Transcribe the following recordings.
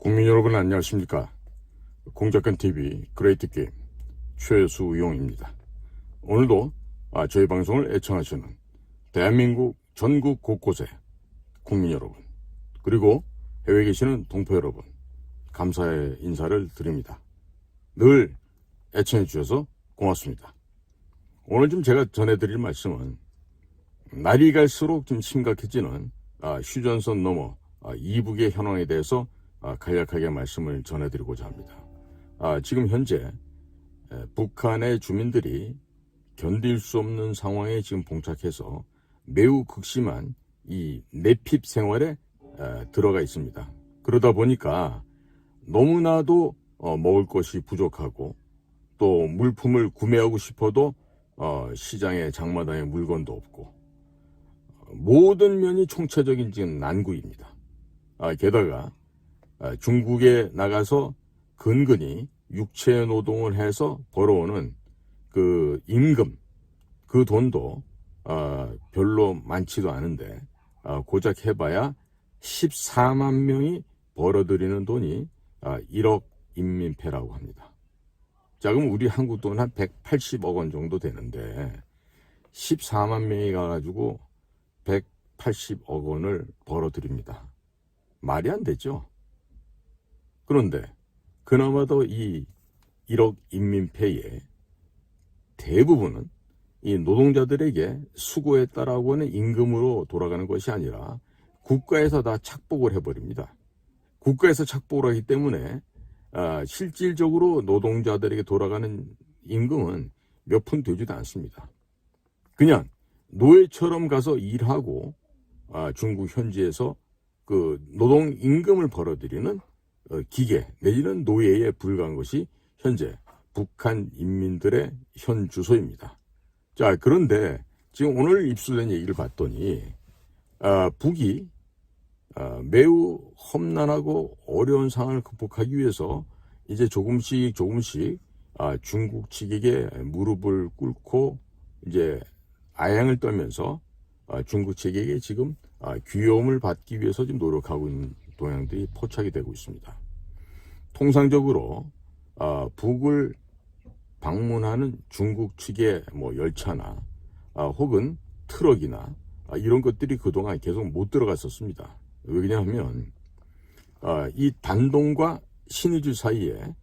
국민 여러분 안녕하십니까. 공작근TV 그레이트 게임 최수용입니다. 오늘도 저희 방송을 애청하시는 대한민국 전국 곳곳에 국민 여러분 그리고 해외에 계시는 동포 여러분 감사의 인사를 드립니다. 늘 애청해 주셔서 고맙습니다. 오늘 좀 제가 전해드릴 말씀은 날이 갈수록 좀 심각해지는 휴전선 너머 이북의 현황에 대해서 간략하게 말씀을 전해드리고자 합니다. 지금 현재 북한의 주민들이 견딜 수 없는 상황에 지금 봉착해서 매우 극심한 이 내핍 생활에 들어가 있습니다. 그러다 보니까 너무나도 먹을 것이 부족하고 또 물품을 구매하고 싶어도 시장에 장마당에 물건도 없고 모든 면이 총체적인 지금 난국입니다. 게다가 중국에 나가서 근근히 육체 노동을 해서 벌어오는 그 임금, 그 돈도 별로 많지도 않은데 고작 해봐야 14만 명이 벌어들이는 돈이 1억 인민폐라고 합니다. 자, 그럼 우리 한국 돈 한 180억 원 정도 되는데 14만 명이 가가지고 180억 원을 벌어들입니다. 말이 안 되죠. 그런데 그나마도 이 1억 인민폐의 대부분은 이 노동자들에게 수고했다라고 하는 임금으로 돌아가는 것이 아니라 국가에서 다 착복을 해버립니다. 국가에서 착복을 하기 때문에 실질적으로 노동자들에게 돌아가는 임금은 몇 푼 되지도 않습니다. 그냥 노예처럼 가서 일하고 중국 현지에서 그 노동 임금을 벌어들이는 기계 내지는 노예에 불과한 것이 현재 북한 인민들의 현 주소입니다. 자, 그런데 지금 오늘 입수된 얘기를 봤더니 북이 매우 험난하고 어려운 상황을 극복하기 위해서 이제 조금씩 중국 측에게 무릎을 꿇고 이제 아양을 떨면서 중국 측에게 지금 귀여움을 받기 위해서 지금 노력하고 있는 동향들이 포착이 되고 있습니다. 통상적으로 북을 방문하는 중국 측의 뭐 열차나 혹은 트럭이나 이런 것들이 그동안 계속 못 들어갔었습니다. 왜냐하면 이 단동과 신의주 사이에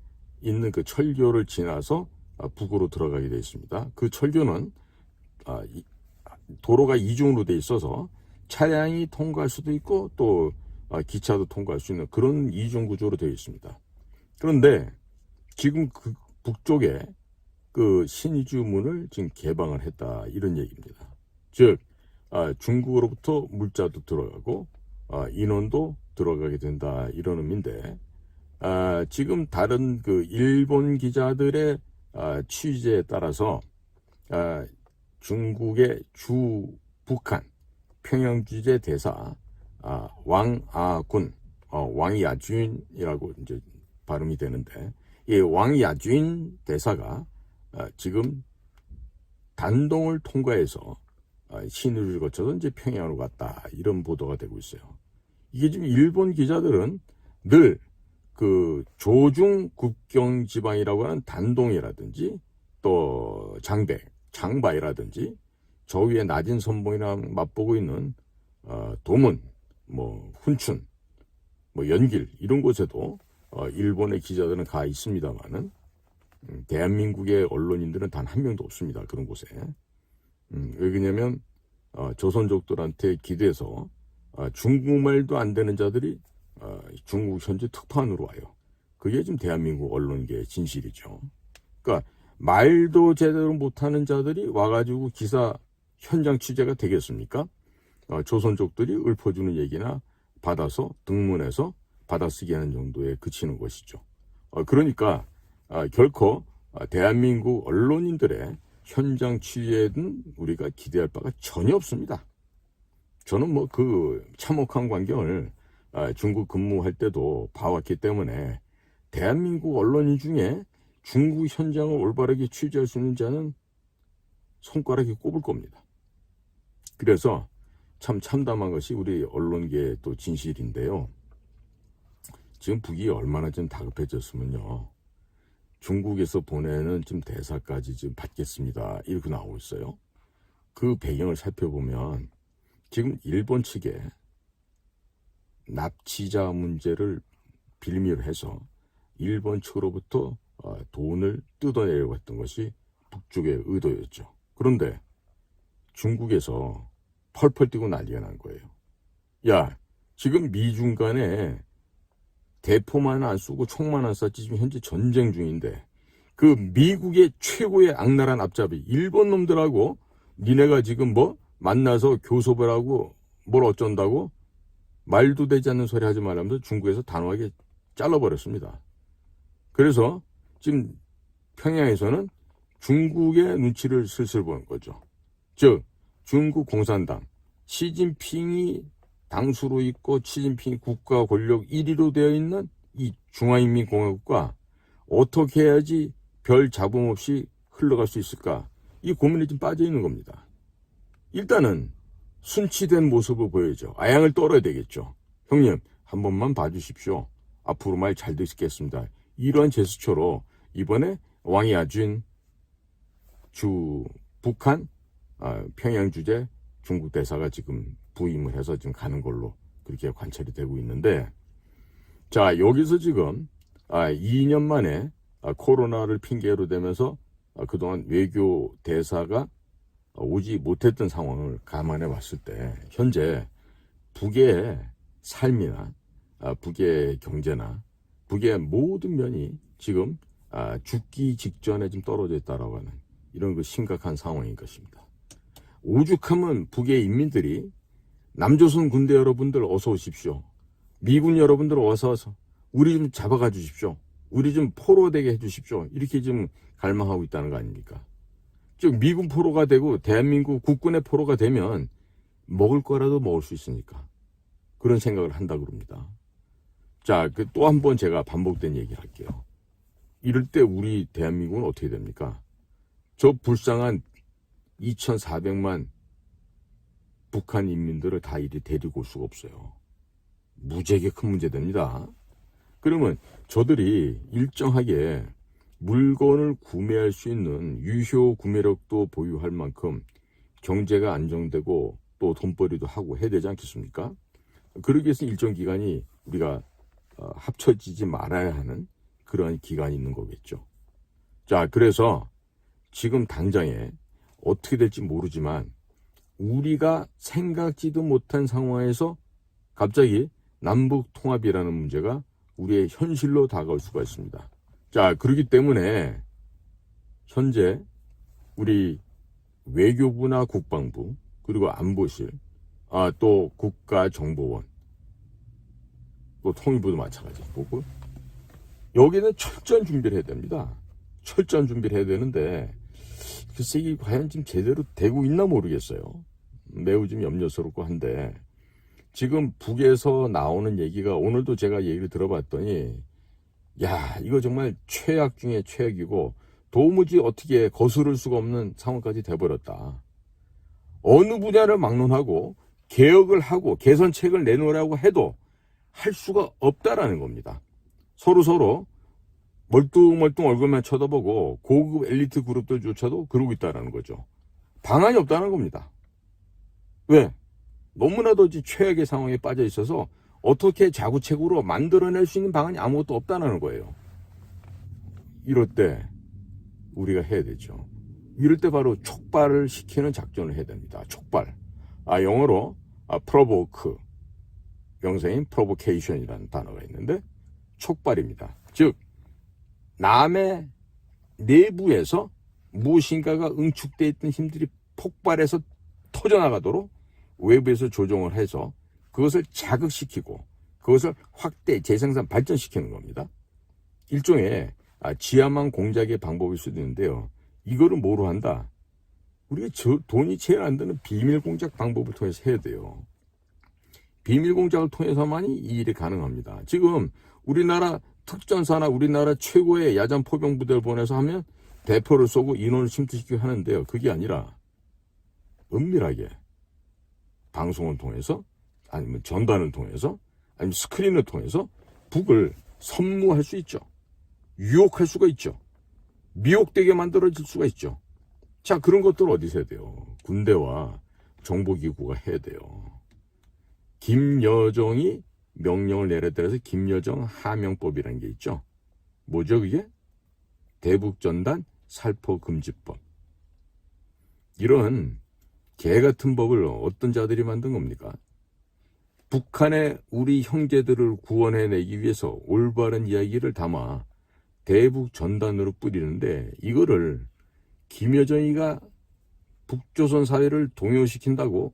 있는 그 철교를 지나서 북으로 들어가게 되어 있습니다. 그 철교는 도로가 이중으로 되어 있어서 차량이 통과할 수도 있고 또 기차도 통과할 수 있는 그런 이중 구조로 되어 있습니다. 그런데 지금 그 북쪽에 그 신의주 문을 지금 개방을 했다 이런 얘기입니다. 즉 중국으로부터 물자도 들어가고 인원도 들어가게 된다 이런 의미인데 지금 다른 그 일본 기자들의 취재에 따라서 중국의 주 북한 평양주재 대사 왕아군 왕야준이라고 이제 발음이 되는데 이 왕야준 대사가 지금 단동을 통과해서 신의주를 거쳐서 이제 평양으로 갔다 이런 보도가 되고 있어요. 이게 지금 일본 기자들은 늘 그 조중 국경 지방이라고 하는 단동이라든지 또 장바이라든지 저 위에 낮은 선봉이랑 맞보고 있는 도문, 뭐 훈춘, 뭐 연길 이런 곳에도 일본의 기자들은 가 있습니다만은 대한민국의 언론인들은 단 한 명도 없습니다. 그런 곳에. 왜 그러냐면 조선족들한테 기대서 중국말도 안 되는 자들이 중국 현지 특파원으로 와요. 그게 지금 대한민국 언론계의 진실이죠. 그러니까 말도 제대로 못하는 자들이 와가지고 기사 현장 취재가 되겠습니까? 조선족들이 읊어주는 얘기나 받아서 등문해서 받아쓰기 하는 정도에 그치는 것이죠. 그러니까 결코 대한민국 언론인들의 현장 취재는 우리가 기대할 바가 전혀 없습니다. 저는 뭐 그 참혹한 광경을 중국 근무할 때도 봐왔기 때문에 대한민국 언론인 중에 중국 현장을 올바르게 취재할 수 있는 자는 손가락에 꼽을 겁니다. 그래서 참 참담한 것이 우리 언론계의 또 진실인데요. 지금 북이 얼마나 좀 다급해졌으면요. 중국에서 보내는 지금 대사까지 지금 받겠습니다. 이렇게 나오고 있어요. 그 배경을 살펴보면 지금 일본 측에 납치자 문제를 빌미로 해서 일본 측으로부터 돈을 뜯어내려고 했던 것이 북쪽의 의도였죠. 그런데 중국에서 펄펄 뛰고 난리가 난 거예요. 야, 지금 미중 간에 대포만 안 쏘고 총만 안 쐈지 지금 현재 전쟁 중인데 그 미국의 최고의 악랄한 앞잡이 일본 놈들하고 니네가 지금 뭐 만나서 교섭을 하고 뭘 어쩐다고 말도 되지 않는 소리 하지 말라면서 중국에서 단호하게 잘라버렸습니다. 그래서 지금 평양에서는 중국의 눈치를 슬슬 보는 거죠. 즉 중국 공산당 시진핑이 당수로 있고 시진핑이 국가 권력 1위로 되어 있는 이 중화인민공화국과 어떻게 해야지 별 잡음 없이 흘러갈 수 있을까? 이 고민에 좀 빠져 있는 겁니다. 일단은 순치된 모습을 보여야죠. 아양을 떨어야 되겠죠. 형님 한 번만 봐주십시오. 앞으로 말 잘 듣겠습니다. 이러한 제스처로 이번에 왕야준 북한 평양 주재 중국 대사가 지금 부임을 해서 지금 가는 걸로 그렇게 관찰이 되고 있는데, 자 여기서 지금 2년 만에 코로나를 핑계로 대면서 그동안 외교 대사가 오지 못했던 상황을 감안해 봤을 때 현재 북의 삶이나 북의 경제나 북의 모든 면이 지금 죽기 직전에 좀 떨어져 있다라고 하는 이런 그 심각한 상황인 것입니다. 오죽하면 북의 인민들이 남조선 군대 여러분들 어서 오십시오. 미군 여러분들 어서 와서 우리 좀 잡아가 주십시오. 우리 좀 포로 되게 해주십시오. 이렇게 지금 갈망하고 있다는 거 아닙니까? 즉 미군 포로가 되고 대한민국 국군의 포로가 되면 먹을 거라도 먹을 수 있으니까 그런 생각을 한다 그럽니다. 자, 또 한 번 제가 반복된 얘기를 할게요. 이럴 때 우리 대한민국은 어떻게 됩니까? 저 불쌍한 2,400만 북한 인민들을 다 이리 데리고 올 수가 없어요. 무지하게 큰 문제 됩니다. 그러면 저들이 일정하게 물건을 구매할 수 있는 유효 구매력도 보유할 만큼 경제가 안정되고 또 돈벌이도 하고 해야 되지 않겠습니까? 그러기 위해서 일정 기간이 우리가 합쳐지지 말아야 하는 그런 기간이 있는 거겠죠. 자, 그래서 지금 당장에 어떻게 될지 모르지만 우리가 생각지도 못한 상황에서 갑자기 남북 통합이라는 문제가 우리의 현실로 다가올 수가 있습니다. 자, 그렇기 때문에 현재 우리 외교부나 국방부 그리고 안보실 또 국가정보원 또 통일부도 마찬가지고 여기는 철저한 준비를 해야 됩니다. 철저한 준비를 해야 되는데 글쎄 이게 과연 지금 제대로 되고 있나 모르겠어요. 매우 좀 염려스럽고 한데 지금 북에서 나오는 얘기가 오늘도 제가 얘기를 들어봤더니 야 이거 정말 최악 중에 최악이고 도무지 어떻게 거스를 수가 없는 상황까지 돼버렸다. 어느 분야를 막론하고 개혁을 하고 개선책을 내놓으라고 해도 할 수가 없다라는 겁니다. 서로 멀뚱멀뚱 얼굴만 쳐다보고 고급 엘리트 그룹들조차도 그러고 있다는 거죠. 방안이 없다는 겁니다. 왜? 너무나도 최악의 상황에 빠져 있어서 어떻게 자구책으로 만들어낼 수 있는 방안이 아무것도 없다는 거예요. 이럴 때 우리가 해야 되죠. 이럴 때 바로 촉발을 시키는 작전을 해야 됩니다. 촉발. 영어로 provoke, 명사인 provocation이라는 단어가 있는데 촉발입니다. 즉 남의 내부에서 무엇인가가 응축되어 있던 힘들이 폭발해서 터져나가도록 외부에서 조정을 해서 그것을 자극시키고 그것을 확대, 재생산, 발전시키는 겁니다. 일종의 지하망 공작의 방법일 수도 있는데요. 이거를 뭐로 한다? 우리가 돈이 제일 안 드는 비밀 공작 방법을 통해서 해야 돼요. 비밀 공작을 통해서만이 이 일이 가능합니다. 지금 우리나라 특전사나 우리나라 최고의 야전 포병 부대를 보내서 하면 대포를 쏘고 인원을 침투시키고 하는데요. 그게 아니라 은밀하게 방송을 통해서 아니면 전단을 통해서 아니면 스크린을 통해서 북을 선무할 수 있죠. 유혹할 수가 있죠. 미혹되게 만들어질 수가 있죠. 자, 그런 것들 어디서 해야 돼요? 군대와 정보기구가 해야 돼요. 김여정이 명령을 내렸다해서 김여정 하명법이라는 게 있죠. 뭐죠 그게? 대북전단 살포금지법. 이런 개 같은 법을 어떤 자들이 만든 겁니까? 북한의 우리 형제들을 구원해내기 위해서 올바른 이야기를 담아 대북전단으로 뿌리는데, 이거를 김여정이가 북조선 사회를 동요시킨다고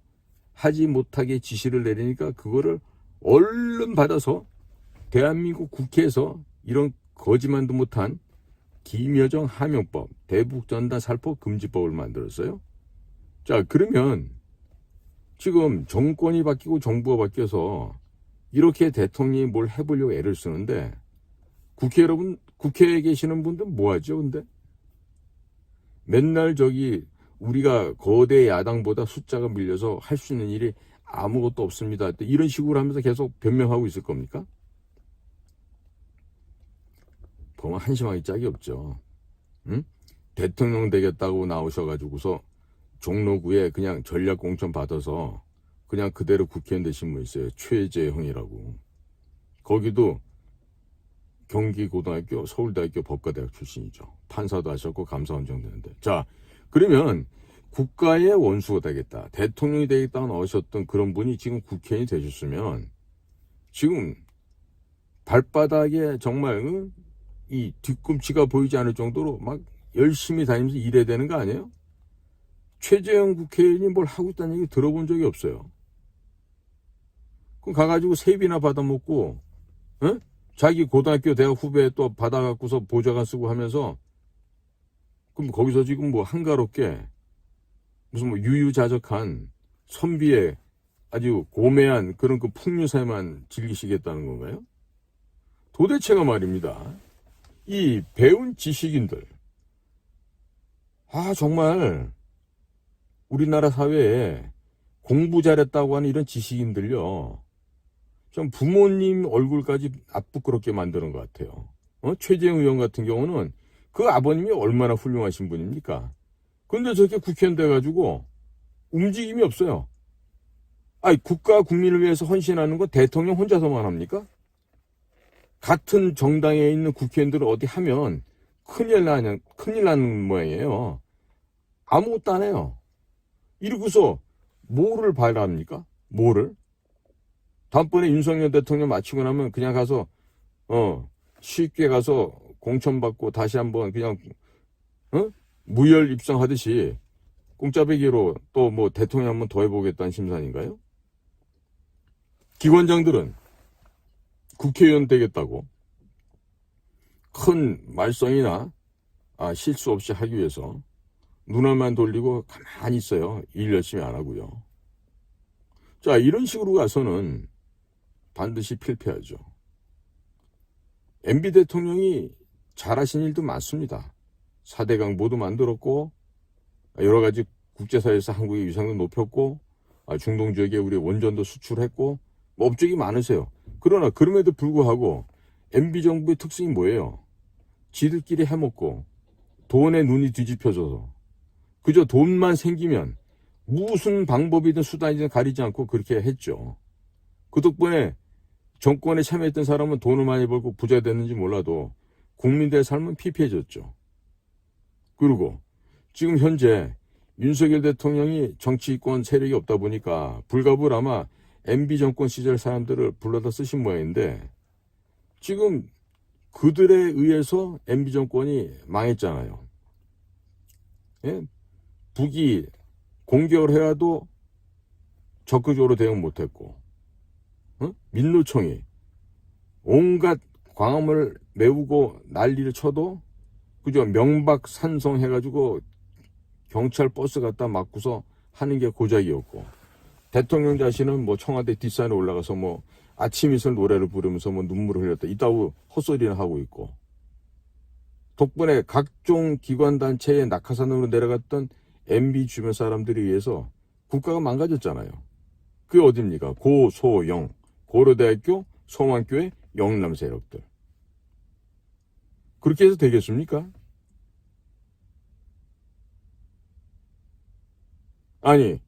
하지 못하게 지시를 내리니까 그거를 얼른 받아서 대한민국 국회에서 이런 거짓말도 못한 김여정 하명법, 대북전단 살포 금지법을 만들었어요. 자, 그러면 지금 정권이 바뀌고 정부가 바뀌어서 이렇게 대통령이 뭘 해보려고 애를 쓰는데, 국회에 계시는 분들 뭐 하죠, 근데? 맨날 우리가 거대 야당보다 숫자가 밀려서 할 수 있는 일이 아무것도 없습니다, 이런 식으로 하면서 계속 변명하고 있을 겁니까? 보면 한심하기 짝이 없죠. 응? 대통령 되겠다고 나오셔가지고서 종로구에 그냥 전략공천 받아서 그냥 그대로 국회의원 되신 분 있어요. 최재형이라고. 거기도 경기고등학교, 서울대학교 법과대학 출신이죠. 판사도 하셨고 감사원장 되는데. 자, 그러면 국가의 원수가 되겠다, 대통령이 되겠다고 나오셨던 그런 분이 지금 국회의원이 되셨으면 지금 발바닥에 정말 이 뒤꿈치가 보이지 않을 정도로 막 열심히 다니면서 일해야 되는 거 아니에요? 최재형 국회의원이 뭘 하고 있다는 얘기 들어본 적이 없어요. 그럼 가가지고 세비나 받아먹고, 어? 자기 고등학교 대학 후배 또 받아갖고서 보좌관 쓰고 하면서, 그럼 거기서 지금 뭐 한가롭게 무슨 뭐 유유자적한 선비의 아주 고매한 그런 그 풍류사만 즐기시겠다는 건가요? 도대체가 말입니다, 이 배운 지식인들, 정말 우리나라 사회에 공부 잘했다고 하는 이런 지식인들요, 좀 부모님 얼굴까지 앞부끄럽게 만드는 것 같아요. 최재형 의원 같은 경우는 그 아버님이 얼마나 훌륭하신 분입니까? 근데 저렇게 국회의원 돼가지고 움직임이 없어요. 국가 국민을 위해서 헌신하는 건 대통령 혼자서만 합니까? 같은 정당에 있는 국회의원들은 어디 하면 큰일 나는 모양이에요. 아무것도 안 해요. 이러고서 뭐를 바랍니까? 뭐를? 다음번에 윤석열 대통령 마치고 나면 그냥 가서 쉽게 가서 공천받고 다시 한번 그냥 무혈 입성하듯이 공짜배기로 또 뭐 대통령 한번 더 해보겠다는 심산인가요? 기관장들은 국회의원 되겠다고 큰 말썽이나 실수 없이 하기 위해서 눈알만 돌리고 가만히 있어요. 일 열심히 안 하고요. 자, 이런 식으로 가서는 반드시 필패하죠. MB 대통령이 잘하신 일도 많습니다. 4대강 모두 만들었고, 여러 가지 국제사회에서 한국의 위상도 높였고, 중동 지역에 우리 원전도 수출했고, 뭐 업적이 많으세요. 그러나 그럼에도 불구하고 MB 정부의 특징이 뭐예요? 지들끼리 해먹고 돈에 눈이 뒤집혀져서 그저 돈만 생기면 무슨 방법이든 수단이든 가리지 않고 그렇게 했죠. 그 덕분에 정권에 참여했던 사람은 돈을 많이 벌고 부자 됐는지 몰라도 국민들의 삶은 피폐해졌죠. 그리고 지금 현재 윤석열 대통령이 정치권 세력이 없다 보니까 불가불 아마 MB 정권 시절 사람들을 불러다 쓰신 모양인데, 지금 그들에 의해서 MB 정권이 망했잖아요. 예? 북이 공격을 해와도 적극적으로 대응 못했고, 민노총이 온갖 광화문을 메우고 난리를 쳐도 그저 명박산성 해가지고 경찰 버스 갖다 막고서 하는 게 고작이었고, 대통령 자신은 뭐 청와대 뒷산에 올라가서 뭐 아침 이슬 노래를 부르면서 뭐 눈물을 흘렸다, 이따고 헛소리를 하고 있고, 덕분에 각종 기관단체에 낙하산으로 내려갔던 MB 주변 사람들에 의해서 국가가 망가졌잖아요. 그게 어딥니까? 고소영 고려대학교 송환교회 영남 세력들. 그렇게 해서 되겠습니까? 아니,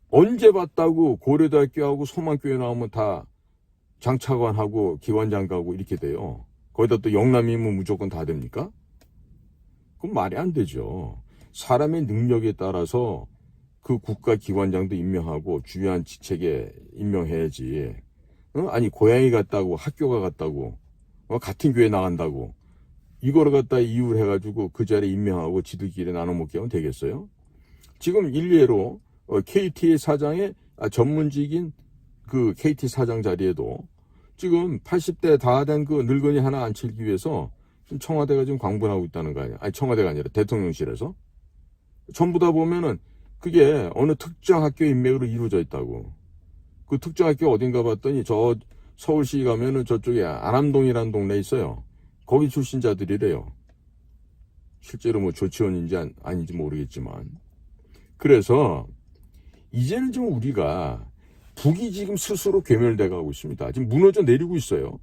언제 봤다고 고려대학교하고 소망교회 나오면 다 장차관하고 기관장 가고 이렇게 돼요. 거기다 또 영남이면 무조건 다 됩니까? 그건 말이 안 되죠. 사람의 능력에 따라서 그 국가기관장도 임명하고 중요한 직책에 임명해야지. 아니 고향이 같다고 학교가 같다고 같은 교회 나간다고 이거를 갖다 이유를 해가지고 그 자리에 임명하고 지들끼리 나눠먹게 하면 되겠어요? 지금 일례로 KT 사장의 전문직인 그 KT 사장 자리에도 지금 80대 다 된 그 늙은이 하나 앉히기 위해서 지금 청와대가 지금 광분하고 있다는 거 아니야? 아니 청와대가 아니라 대통령실에서 전부 다 보면은 그게 어느 특정 학교 인맥으로 이루어져 있다고. 그 특정 학교 어딘가 봤더니 저 서울시 가면은 저쪽에 안암동이라는 동네에 있어요. 거기 출신자들이래요. 실제로 뭐 조치원인지 아닌지 모르겠지만. 그래서 이제는 좀 우리가 북이 지금 스스로 괴멸돼 가고 있습니다. 지금 무너져 내리고 있어요.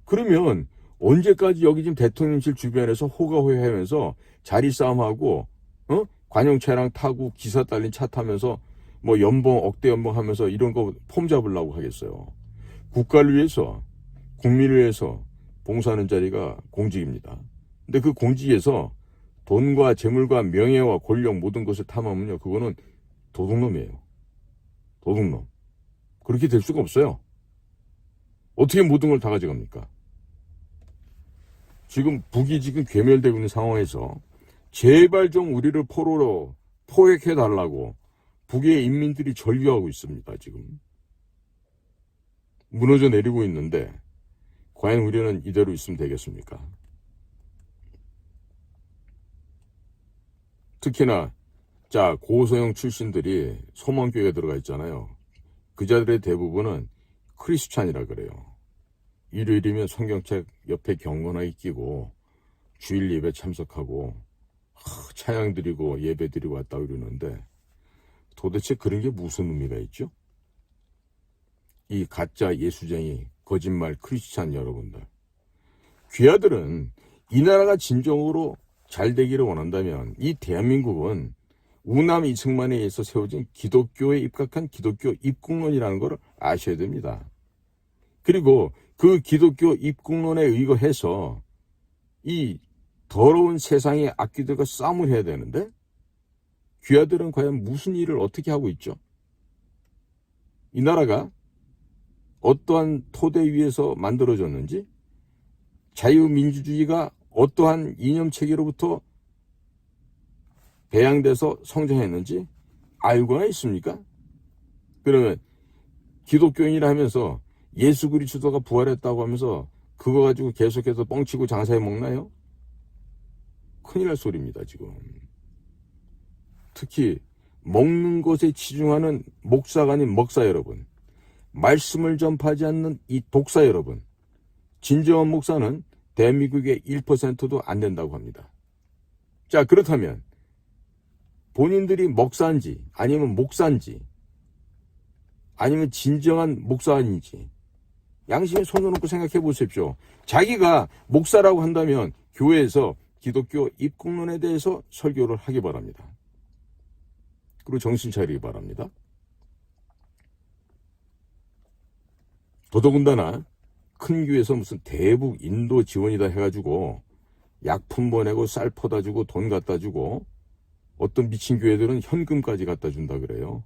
그러면 언제까지 여기 지금 대통령실 주변에서 호가호위하면서 자리 싸움하고 관용차량 타고 기사 딸린 차 타면서 뭐 연봉 억대 연봉 하면서 이런 거 폼 잡으려고 하겠어요. 국가를 위해서 국민을 위해서 봉사하는 자리가 공직입니다. 근데 그 공직에서 돈과 재물과 명예와 권력 모든 것을 탐하면요 그거는 도둑놈이에요. 도둑놈. 그렇게 될 수가 없어요. 어떻게 모든 걸 다 가져갑니까? 지금 북이 지금 괴멸되고 있는 상황에서 제발 좀 우리를 포로로 포획해달라고 북의 인민들이 절규하고 있습니다. 지금 무너져 내리고 있는데 과연 우리는 이대로 있으면 되겠습니까? 특히나 자 고소형 출신들이 소망교회에 들어가 있잖아요. 그 자들의 대부분은 크리스찬이라 그래요. 일요일이면 성경책 옆에 경건하게 끼고 주일 예배 참석하고 찬양 드리고 예배 드리고 왔다 그러는데 도대체 그런 게 무슨 의미가 있죠? 이 가짜 예수쟁이 거짓말 크리스찬 여러분들, 귀하들은 이 나라가 진정으로 잘 되기를 원한다면 이 대한민국은 우남 이승만에 의해서 세워진 기독교에 입각한 기독교 입국론이라는 걸 아셔야 됩니다. 그리고 그 기독교 입국론에 의거해서 이 더러운 세상의 악귀들과 싸움을 해야 되는데 귀하들은 과연 무슨 일을 어떻게 하고 있죠? 이 나라가 어떠한 토대 위에서 만들어졌는지 자유민주주의가 어떠한 이념체계로부터 배양돼서 성장했는지 알고나 있습니까? 그러면 기독교인이라 하면서 예수 그리스도가 부활했다고 하면서 그거 가지고 계속해서 뻥치고 장사해 먹나요? 큰일 날 소리입니다, 지금. 특히 먹는 것에 치중하는 목사가 아닌 먹사 여러분, 말씀을 전파하지 않는 이 독사 여러분, 진정한 목사는 대한민국의 1%도 안 된다고 합니다. 자, 그렇다면 본인들이 먹사인지 아니면 목사인지 아니면 진정한 목사인지 양심에 손을 놓고 생각해 보십시오. 자기가 목사라고 한다면 교회에서 기독교 입국론에 대해서 설교를 하기 바랍니다. 그리고 정신 차리기 바랍니다. 더더군다나 큰 교회에서 무슨 대북 인도 지원이다 해가지고 약품 보내고 쌀 퍼다 주고 돈 갖다 주고 어떤 미친 교회들은 현금까지 갖다 준다 그래요.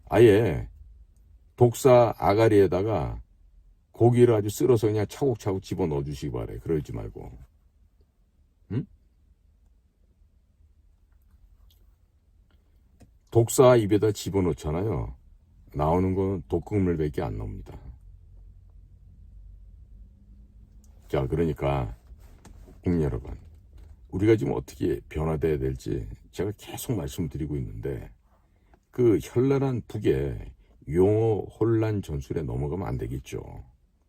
아예 독사 아가리에다가 고기를 아주 쓸어서 그냥 차곡차곡 집어넣어 주시기 바래. 그러지 말고. 응? 독사 입에다 집어넣잖아요. 나오는 건 독극물밖에 안 나옵니다. 자, 그러니까 국민 여러분, 우리가 지금 어떻게 변화돼야 될지 제가 계속 말씀드리고 있는데 그 현란한 북의 용어 혼란 전술에 넘어가면 안 되겠죠.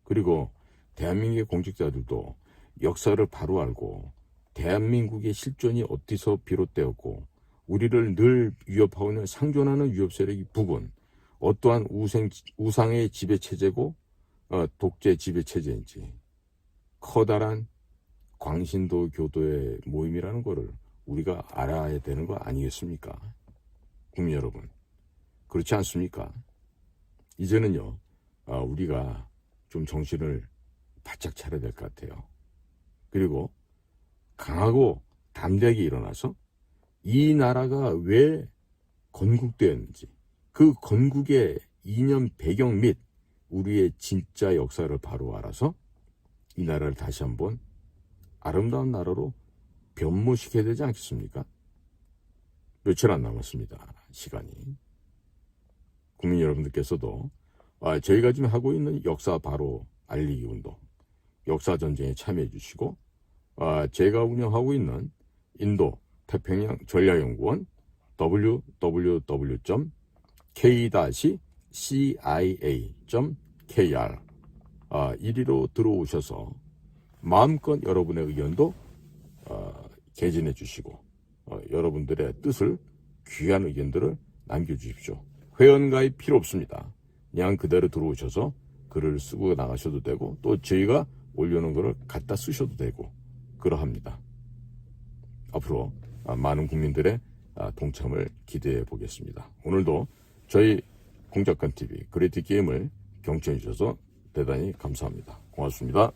그리고 대한민국의 공직자들도 역사를 바로 알고 대한민국의 실존이 어디서 비롯되었고 우리를 늘 위협하고 있는 상존하는 위협 세력이 북은 어떠한 우상의 지배체제고 독재 지배 체제인지 커다란 광신도 교도의 모임이라는 거를 우리가 알아야 되는 거 아니겠습니까? 국민 여러분, 그렇지 않습니까? 이제는요, 우리가 좀 정신을 바짝 차려야 될 것 같아요. 그리고 강하고 담대하게 일어나서 이 나라가 왜 건국되었는지, 그 건국의 이념 배경 및 우리의 진짜 역사를 바로 알아서 이 나라를 다시 한번 아름다운 나라로 변모시켜야 되지 않겠습니까? 며칠 안 남았습니다. 시간이. 국민 여러분들께서도 저희가 지금 하고 있는 역사 바로 알리기 운동, 역사 전쟁에 참여해 주시고 제가 운영하고 있는 인도 태평양 전략연구원 www.k-cia.kr 이리로 들어오셔서 마음껏 여러분의 의견도 개진해 주시고 여러분들의 뜻을, 귀한 의견들을 남겨주십시오. 회원가입 필요 없습니다. 그냥 그대로 들어오셔서 글을 쓰고 나가셔도 되고 또 저희가 올려놓은 글을 갖다 쓰셔도 되고 그러합니다. 앞으로 많은 국민들의 동참을 기대해 보겠습니다. 오늘도 저희 공작관TV 그레이트 게임을 경청해 주셔서 대단히 감사합니다. 고맙습니다.